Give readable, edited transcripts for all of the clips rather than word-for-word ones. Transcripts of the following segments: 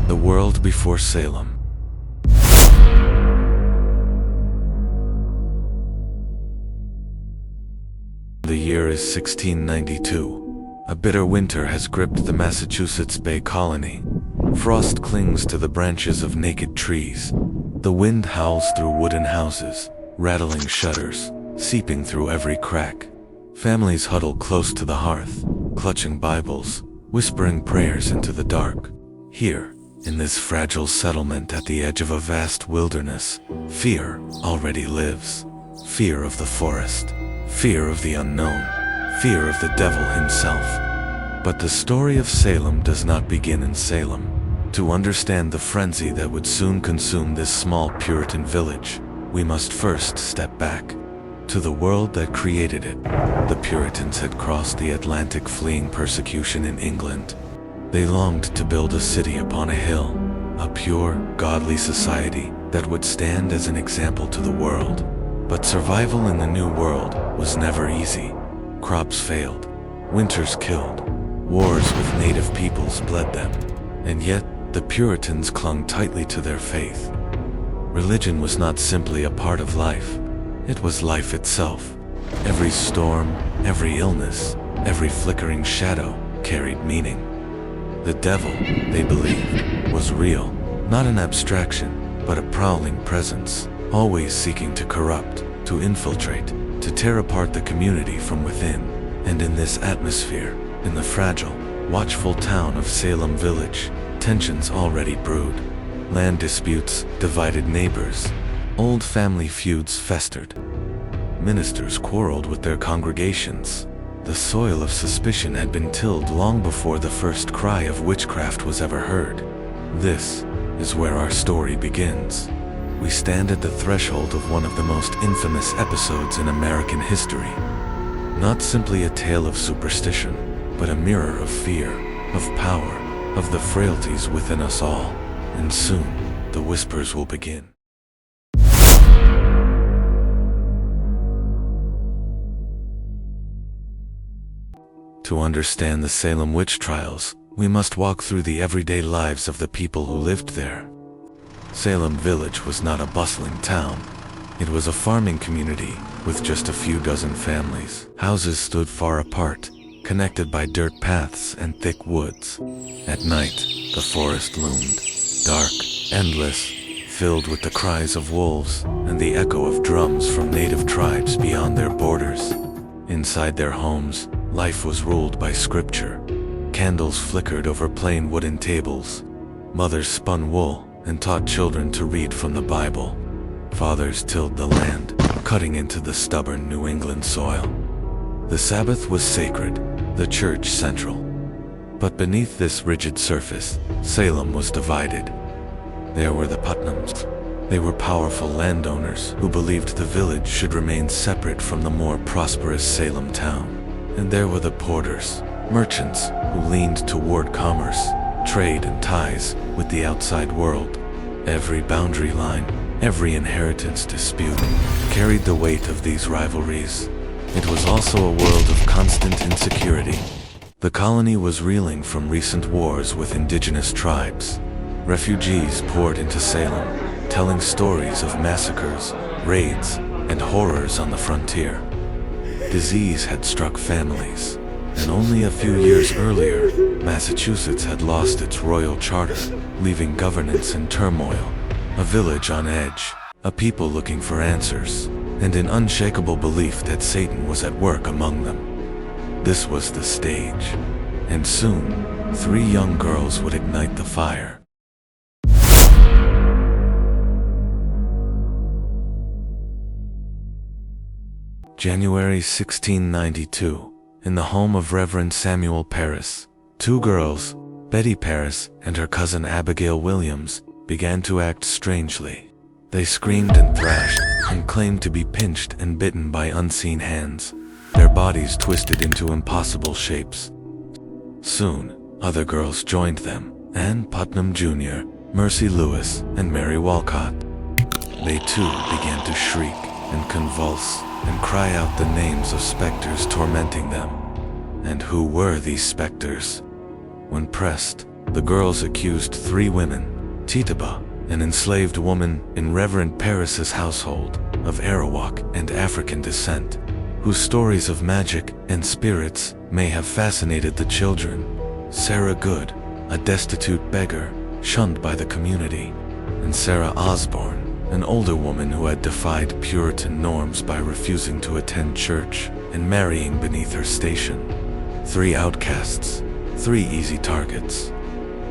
The world before Salem. The year is 1692. A bitter winter has gripped the Massachusetts Bay Colony. Frost clings to the branches of naked trees. The wind howls through wooden houses, rattling shutters, seeping through every crack. Families huddle close to the hearth, clutching Bibles, whispering prayers into the dark. Here, in this fragile settlement at the edge of a vast wilderness, fear already lives. Fear of the forest, fear of the unknown, fear of the devil himself. But the story of Salem does not begin in Salem. To understand the frenzy that would soon consume this small Puritan village, we must first step back to the world that created it. The Puritans had crossed the Atlantic fleeing persecution in England. They longed to build a city upon a hill, a pure, godly society that would stand as an example to the world. But survival in the New World was never easy. Crops failed, winters killed, wars with native peoples bled them. And yet, the Puritans clung tightly to their faith. Religion was not simply a part of life, it was life itself. Every storm, every illness, every flickering shadow carried meaning. The devil, they believed, was real, not an abstraction, but a prowling presence, always seeking to corrupt, to infiltrate, to tear apart the community from within. And in this atmosphere, in the fragile, watchful town of Salem Village, tensions already brewed. Land disputes divided neighbors. Old family feuds festered. Ministers quarreled with their congregations. The soil of suspicion had been tilled long before the first cry of witchcraft was ever heard. This is where our story begins. We stand at the threshold of one of the most infamous episodes in American history. Not simply a tale of superstition, but a mirror of fear, of power, of the frailties within us all. And soon, the whispers will begin. To understand the Salem witch trials, we must walk through the everyday lives of the people who lived there. Salem Village was not a bustling town. It was a farming community with just a few dozen families. Houses stood far apart, connected by dirt paths and thick woods. At night, the forest loomed, dark, endless, filled with the cries of wolves and the echo of drums from native tribes beyond their borders. Inside their homes, life was ruled by scripture. Candles flickered over plain wooden tables. Mothers spun wool and taught children to read from the Bible. Fathers tilled the land, cutting into the stubborn New England soil. The Sabbath was sacred, the church central. But beneath this rigid surface, Salem was divided. There were the Putnams. They were powerful landowners who believed the village should remain separate from the more prosperous Salem town. And there were the Porters, merchants who leaned toward commerce, trade and ties with the outside world. Every boundary line, every inheritance dispute carried the weight of these rivalries. It was also a world of constant insecurity. The colony was reeling from recent wars with indigenous tribes. Refugees poured into Salem, telling stories of massacres, raids, and horrors on the frontier. Disease had struck families, and only a few years earlier, Massachusetts had lost its royal charter, leaving governance in turmoil. A village on edge, a people looking for answers, and an unshakable belief that Satan was at work among them. This was the stage, and soon, 3 young girls would ignite the fire. January 1692, in the home of Reverend Samuel Parris, 2 girls, Betty Parris and her cousin Abigail Williams, began to act strangely. They screamed and thrashed, and claimed to be pinched and bitten by unseen hands, their bodies twisted into impossible shapes. Soon, other girls joined them, Anne Putnam Jr., Mercy Lewis, and Mary Walcott. They too began to shriek and convulse and cry out the names of specters tormenting them. And who were these specters? When pressed, The girls accused 3 women, Tituba, an enslaved woman in Reverend Paris's household, of Arawak and African descent, whose stories of magic and spirits may have fascinated the children, Sarah Good, a destitute beggar, shunned by the community, and Sarah Osborne, an older woman who had defied Puritan norms by refusing to attend church and marrying beneath her station. 3 outcasts, 3 easy targets.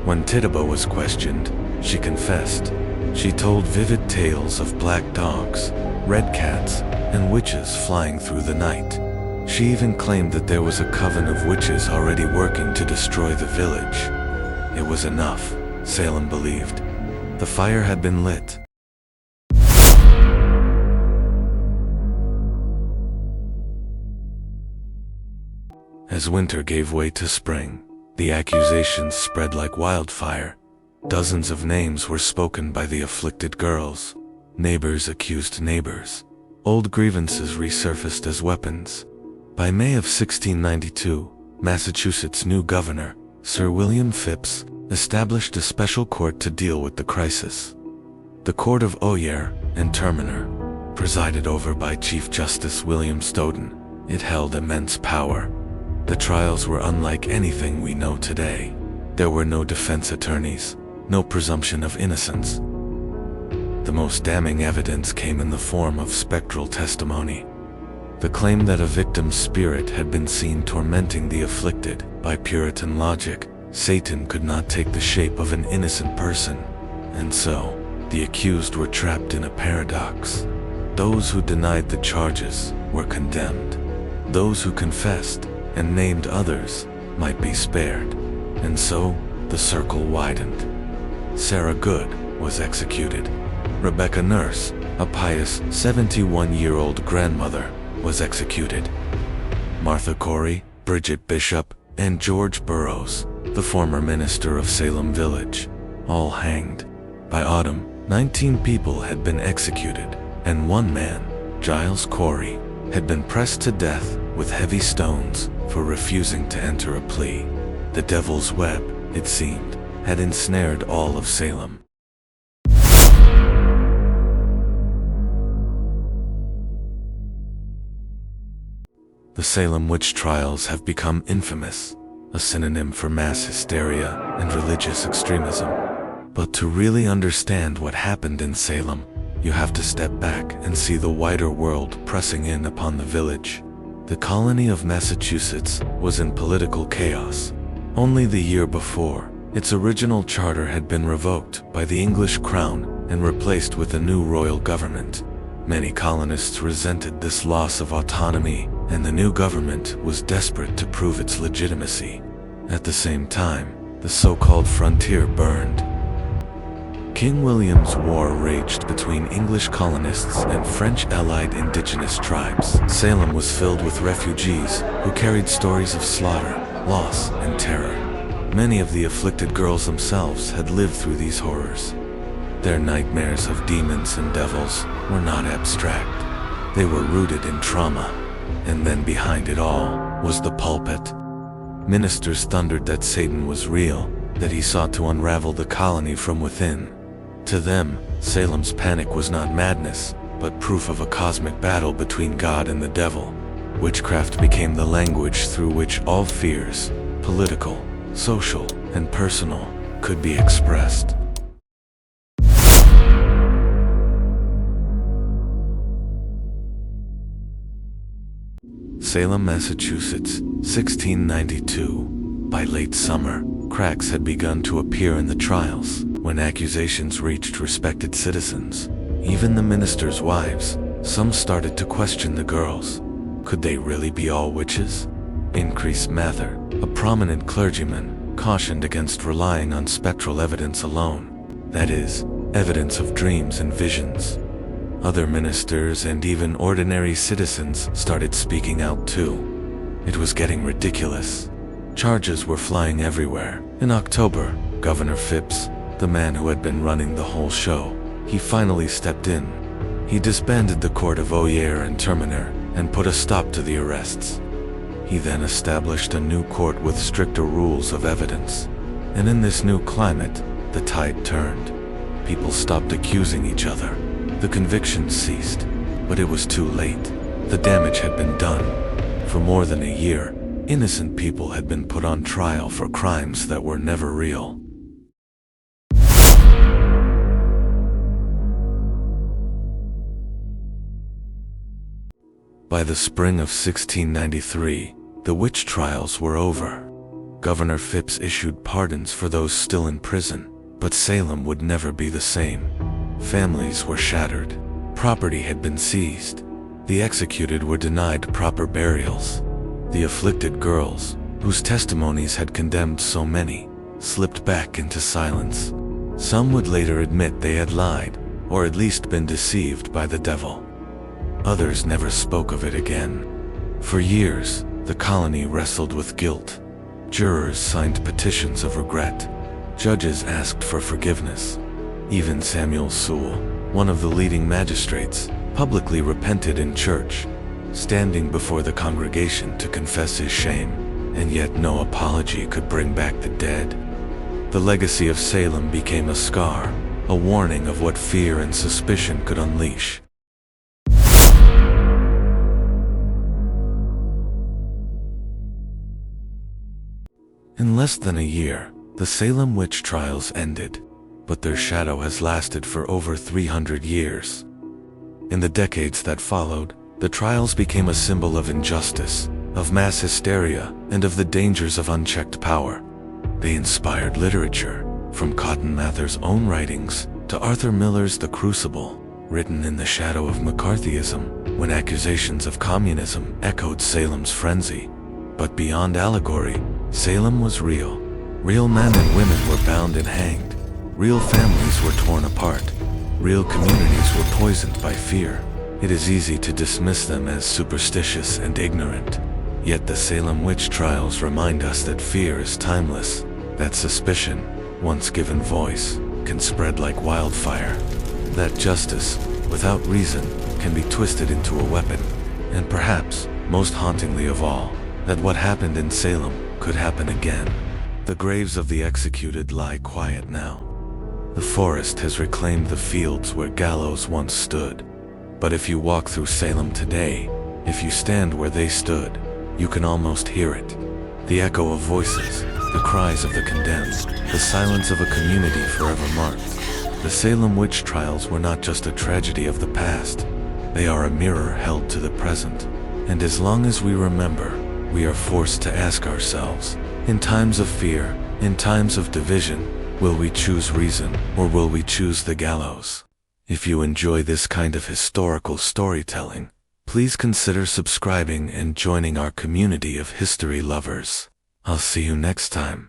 When Tituba was questioned, she confessed. She told vivid tales of black dogs, red cats, and witches flying through the night. She even claimed that there was a coven of witches already working to destroy the village. It was enough, Salem believed. The fire had been lit. As winter gave way to spring, the accusations spread like wildfire. Dozens of names were spoken by the afflicted girls. Neighbors accused neighbors. Old grievances resurfaced as weapons. By May of 1692, Massachusetts' new governor, Sir William Phips, established a special court to deal with the crisis. The Court of Oyer and Terminer, presided over by Chief Justice William Stoughton, it held immense power. The trials were unlike anything we know today. There were no defense attorneys, no presumption of innocence. The most damning evidence came in the form of spectral testimony. The claim that a victim's spirit had been seen tormenting the afflicted. By Puritan logic, Satan could not take the shape of an innocent person, and so, the accused were trapped in a paradox. Those who denied the charges were condemned. Those who confessed and named others might be spared, and so the circle widened. Sarah Good was executed. Rebecca Nurse, a pious 71-year-old grandmother, was executed. Martha Corey, Bridget Bishop, and George Burroughs, the former minister of Salem Village, all hanged. By autumn, 19 people had been executed, and one man, Giles Corey, had been pressed to death with heavy stones for refusing to enter a plea. The devil's web, it seemed, had ensnared all of Salem. The Salem witch trials have become infamous, a synonym for mass hysteria and religious extremism. But to really understand what happened in Salem, you have to step back and see the wider world pressing in upon the village. The colony of Massachusetts was in political chaos. Only the year before, its original charter had been revoked by the English crown and replaced with a new royal government. Many colonists resented this loss of autonomy, and the new government was desperate to prove its legitimacy. At the same time, the so-called frontier burned. King William's War raged between English colonists and French allied indigenous tribes. Salem was filled with refugees who carried stories of slaughter, loss, and terror. Many of the afflicted girls themselves had lived through these horrors. Their nightmares of demons and devils were not abstract. They were rooted in trauma. And then behind it all was the pulpit. Ministers thundered that Satan was real, that he sought to unravel the colony from within. To them, Salem's panic was not madness, but proof of a cosmic battle between God and the devil. Witchcraft became the language through which all fears, political, social, and personal, could be expressed. Salem, Massachusetts, 1692. By late summer, cracks had begun to appear in the trials. When accusations reached respected citizens, even the ministers' wives, some started to question the girls. Could they really be all witches? Increase Mather, a prominent clergyman, cautioned against relying on spectral evidence alone. That is, evidence of dreams and visions. Other ministers and even ordinary citizens started speaking out too. It was getting ridiculous. Charges were flying everywhere. In October, Governor Phips, the man who had been running the whole show, he finally stepped in. He disbanded the Court of Oyer and Terminer and put a stop to the arrests. He then established a new court with stricter rules of evidence. And in this new climate, the tide turned. People stopped accusing each other. The convictions ceased, but it was too late. The damage had been done. For more than a year, innocent people had been put on trial for crimes that were never real. By the spring of 1693, the witch trials were over. Governor Phipps issued pardons for those still in prison, but Salem would never be the same. Families were shattered. Property had been seized. The executed were denied proper burials. The afflicted girls, whose testimonies had condemned so many, slipped back into silence. Some would later admit they had lied, or at least been deceived by the devil. Others never spoke of it again. For years, the colony wrestled with guilt. Jurors signed petitions of regret. Judges asked for forgiveness. Even Samuel Sewall, one of the leading magistrates, publicly repented in church, standing before the congregation to confess his shame, and yet no apology could bring back the dead. The legacy of Salem became a scar, a warning of what fear and suspicion could unleash. In less than a year, the Salem witch trials ended, but their shadow has lasted for over 300 years. In the decades that followed, the trials became a symbol of injustice, of mass hysteria, and of the dangers of unchecked power. They inspired literature, from Cotton Mather's own writings to Arthur Miller's The Crucible, written in the shadow of McCarthyism, when accusations of communism echoed Salem's frenzy. But beyond allegory, Salem was real. Real men and women were bound and hanged. Real families were torn apart. Real communities were poisoned by fear. It is easy to dismiss them as superstitious and ignorant. Yet the Salem witch trials remind us that fear is timeless, that suspicion, once given voice, can spread like wildfire, that justice, without reason, can be twisted into a weapon, and perhaps, most hauntingly of all, that what happened in Salem could happen again. The graves of the executed lie quiet now. The forest has reclaimed the fields where gallows once stood. But if you walk through Salem today, if you stand where they stood, you can almost hear it. The echo of voices, the cries of the condemned, the silence of a community forever marked. The Salem witch trials were not just a tragedy of the past. They are a mirror held to the present. And as long as we remember, we are forced to ask ourselves, in times of fear, in times of division, will we choose reason or will we choose the gallows? If you enjoy this kind of historical storytelling, please consider subscribing and joining our community of history lovers. I'll see you next time.